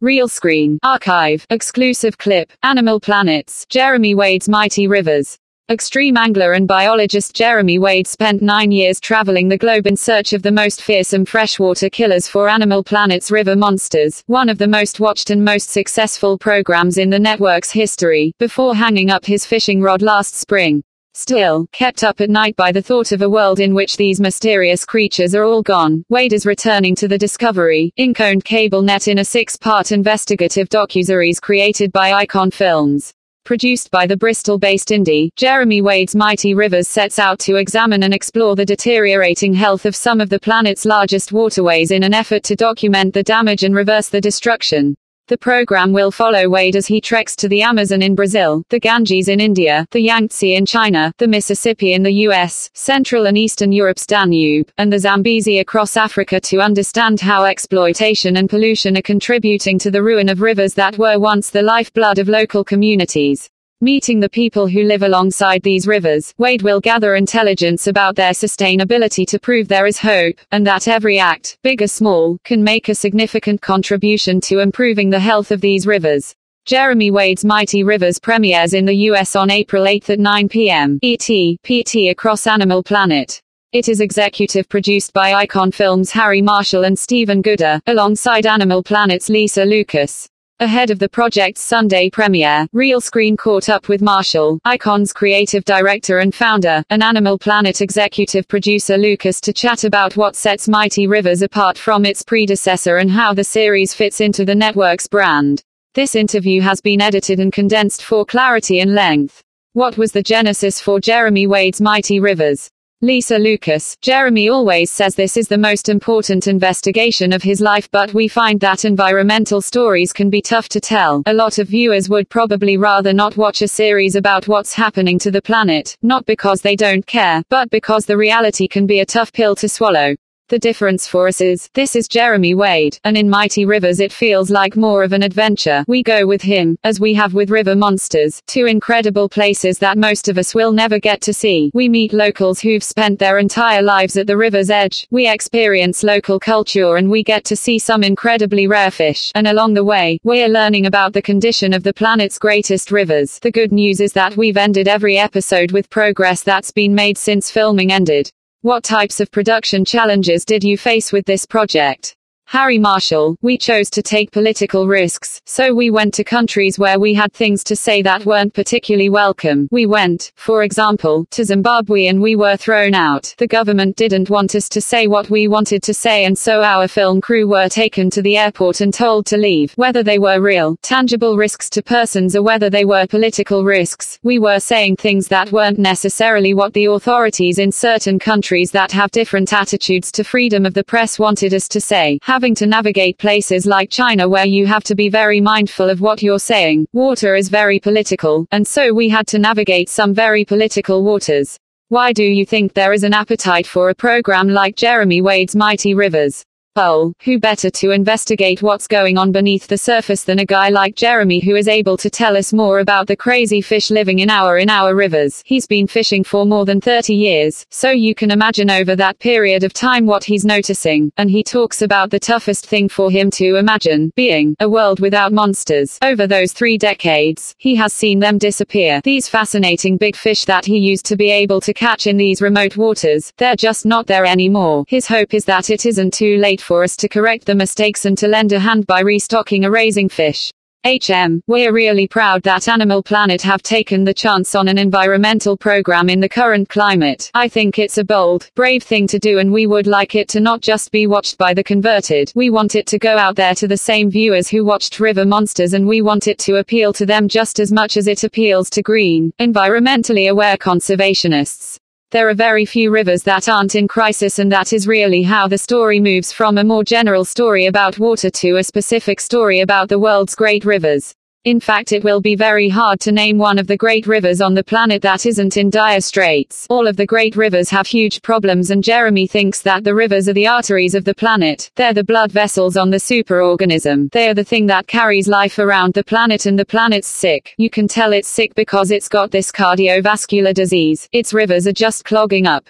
Real Screen. Archive. Exclusive clip. Animal Planets. Jeremy Wade's Mighty Rivers. Extreme angler and biologist Jeremy Wade spent 9 years traveling the globe in search of the most fearsome freshwater killers for Animal Planet's River Monsters, one of the most watched and most successful programs in the network's history, before hanging up his fishing rod last spring. Still, kept up at night by the thought of a world in which these mysterious creatures are all gone, Wade is returning to the Discovery, INCON cable net in a 6-part investigative docuseries created by INCON Films. Produced by the Bristol-based indie, Jeremy Wade's Mighty Rivers sets out to examine and explore the deteriorating health of some of the planet's largest waterways in an effort to document the damage and reverse the destruction. The program will follow Wade as he treks to the Amazon in Brazil, the Ganges in India, the Yangtze in China, the Mississippi in the US, Central and Eastern Europe's Danube, and the Zambezi across Africa to understand how exploitation and pollution are contributing to the ruin of rivers that were once the lifeblood of local communities. Meeting the people who live alongside these rivers, Wade will gather intelligence about their sustainability to prove there is hope, and that every act, big or small, can make a significant contribution to improving the health of these rivers. Jeremy Wade's Mighty Rivers premieres in the US on April 8 at 9 p.m. ET/PT across Animal Planet. It is executive produced by INCON Films' Harry Marshall and Stephen Gooder, alongside Animal Planet's Lisa Lucas. Ahead of the project's Sunday premiere, Real Screen caught up with Marshall, INCON's creative director and founder, and Animal Planet executive producer Lucas to chat about what sets Mighty Rivers apart from its predecessor and how the series fits into the network's brand. This interview has been edited and condensed for clarity and length. What was the genesis for Jeremy Wade's Mighty Rivers? Lisa Lucas: Jeremy always says this is the most important investigation of his life, but we find that environmental stories can be tough to tell. A lot of viewers would probably rather not watch a series about what's happening to the planet, not because they don't care, but because the reality can be a tough pill to swallow. The difference for us is, this is Jeremy Wade, and in Mighty Rivers it feels like more of an adventure. We go with him, as we have with River Monsters, to incredible places that most of us will never get to see. We meet locals who've spent their entire lives at the river's edge. We experience local culture and we get to see some incredibly rare fish. And along the way, we're learning about the condition of the planet's greatest rivers. The good news is that we've ended every episode with progress that's been made since filming ended. What types of production challenges did you face with this project? Harry Marshall: we chose to take political risks, so we went to countries where we had things to say that weren't particularly welcome. We went, for example, to Zimbabwe and we were thrown out. The government didn't want us to say what we wanted to say, and so our film crew were taken to the airport and told to leave. Whether they were real, tangible risks to persons or whether they were political risks, we were saying things that weren't necessarily what the authorities in certain countries that have different attitudes to freedom of the press wanted us to say. Having to navigate places like China where you have to be very mindful of what you're saying. Water is very political, and so we had to navigate some very political waters. Why do you think there is an appetite for a program like Jeremy Wade's Mighty Rivers? Poll: who better to investigate what's going on beneath the surface than a guy like Jeremy, who is able to tell us more about the crazy fish living in our rivers. He's been fishing for more than 30 years, so you can imagine over that period of time what he's noticing, and he talks about the toughest thing for him to imagine, being a world without monsters. Over those 3 decades, he has seen them disappear. These fascinating big fish that he used to be able to catch in these remote waters, they're just not there anymore. His hope is that it isn't too late for us to correct the mistakes and to lend a hand by restocking or raising fish. We're really proud that Animal Planet have taken the chance on an environmental program in the current climate. I think it's a bold, brave thing to do, and we would like it to not just be watched by the converted. We want it to go out there to the same viewers who watched River Monsters, and we want it to appeal to them just as much as it appeals to green, environmentally aware conservationists. There are very few rivers that aren't in crisis, and that is really how the story moves from a more general story about water to a specific story about the world's great rivers. In fact, it will be very hard to name one of the great rivers on the planet that isn't in dire straits. All of the great rivers have huge problems, and Jeremy thinks that the rivers are the arteries of the planet. They're the blood vessels on the superorganism. They are the thing that carries life around the planet, and the planet's sick. You can tell it's sick because it's got this cardiovascular disease. Its rivers are just clogging up.